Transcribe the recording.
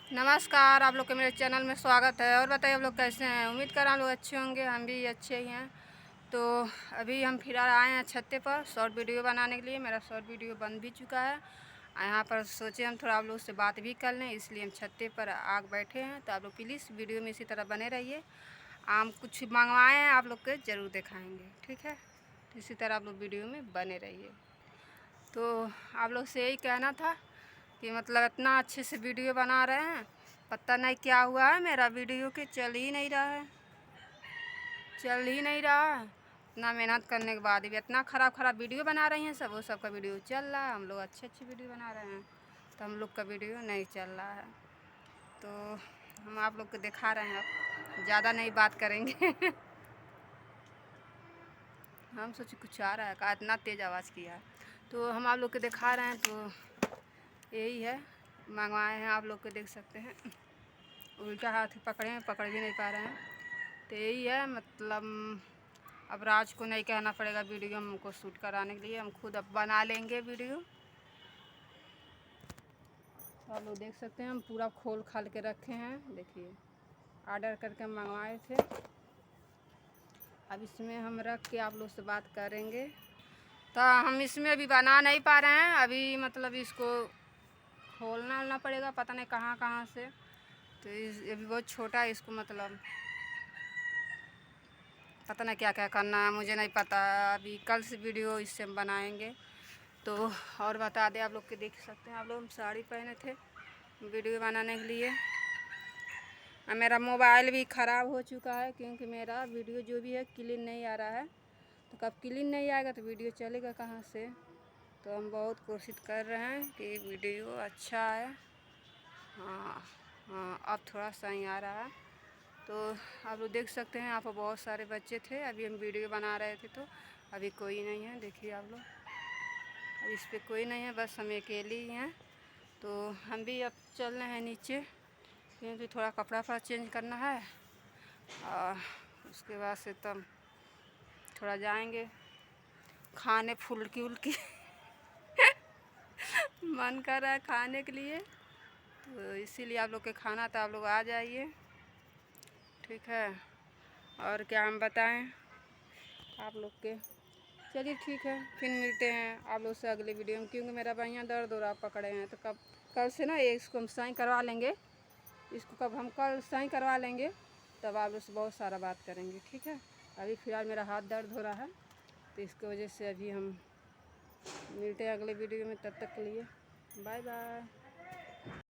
नमस्कार, आप लोग के मेरे चैनल में स्वागत है। और बताइए आप लोग कैसे हैं। उम्मीद कर रहा हम लोग अच्छे होंगे, हम भी अच्छे ही हैं। तो अभी हम फिर आए हैं छत्ते पर शॉर्ट वीडियो बनाने के लिए। मेरा शॉर्ट वीडियो बन भी चुका है। यहाँ पर सोचे हम थोड़ा आप लोग से बात भी कर लें, इसलिए हम छत्ते पर आग बैठे हैं। तो आप लोग प्लीज़ वीडियो में इसी तरह बने रहिए। हम कुछ मंगवाए हैं, आप लोग के ज़रूर दिखाएँगे, ठीक है। इसी तरह आप लोग वीडियो में बने रहिए। तो आप लोग से यही कहना था कि मतलब इतना अच्छे से वीडियो बना रहे हैं, पता नहीं क्या हुआ है, मेरा वीडियो के चल ही नहीं रहा है। इतना मेहनत करने के बाद भी इतना ख़राब वीडियो बना रही हैं सब। वो सब का वीडियो चल रहा है, हम लोग अच्छे वीडियो बना रहे हैं, तो हम लोग का वीडियो नहीं चल रहा है। तो हम आप लोग को दिखा रहे हैं, अब ज़्यादा नहीं बात करेंगे। हम सोचे कुछ आ रहा है का, इतना तेज़ आवाज़ किया है। तो हम आप लोग को दिखा रहे हैं, तो यही है, मंगवाए हैं। आप लोग को देख सकते हैं, उल्टा हाथ पकड़े हैं, पकड़ भी नहीं पा रहे हैं। तो यही है, मतलब अब राज को नहीं कहना पड़ेगा वीडियो हमको शूट कराने के लिए, हम खुद अब बना लेंगे वीडियो। तो आप लोग देख सकते हैं, हम पूरा खोल खाल के रखे हैं। देखिए, ऑर्डर करके हम मंगवाए थे। अब इसमें हम रख के आप लोग से बात करेंगे। तो हम इसमें अभी बना नहीं पा रहे हैं, अभी मतलब इसको खोलना पड़ेगा, पता नहीं कहाँ से। तो अभी बहुत छोटा है, इसको मतलब पता नहीं क्या क्या करना है, मुझे नहीं पता। अभी कल से वीडियो इससे हम बनाएंगे। तो और बता दें, आप लोग के देख सकते हैं, आप लोग हम साड़ी पहने थे वीडियो बनाने के लिए। अब मेरा मोबाइल भी ख़राब हो चुका है, क्योंकि मेरा वीडियो जो भी है क्लीन नहीं आ रहा है। तो कब क्लीन नहीं आएगा तो वीडियो चलेगा कहाँ से। तो हम बहुत कोशिश कर रहे हैं कि वीडियो अच्छा आए। हाँ हाँ, अब थोड़ा सही आ रहा है। तो आप लोग देख सकते हैं, यहाँ पर बहुत सारे बच्चे थे, अभी हम वीडियो बना रहे थे। तो अभी कोई नहीं है, देखिए आप लोग, अब इस पर कोई नहीं है, बस हम अकेले ही हैं। तो हम भी अब चल रहे हैं नीचे, क्योंकि थोड़ा कपड़ा चेंज करना है। और उसके बाद से तब थोड़ा जाएंगे खाने, फुल्की उल्की। मन कर रहा है खाने के लिए, तो इसीलिए आप लोग के खाना था, आप लोग आ जाइए, ठीक है। और क्या हम बताएं आप लोग के। चलिए ठीक है, फिर मिलते हैं आप लोग से अगले वीडियो में, क्योंकि मेरा भैया दर्द हो रहा पकड़े हैं। तो कल से ना इसको हम साइन करवा लेंगे, इसको कब हम कल साइन करवा लेंगे, तब आप लोग से बहुत सारा बात करेंगे, ठीक है। अभी फ़िलहाल मेरा हाथ दर्द हो रहा है, तो इसकी वजह से अभी हम मिलते हैं अगले वीडियो में। तब तक के लिए बाय बाय।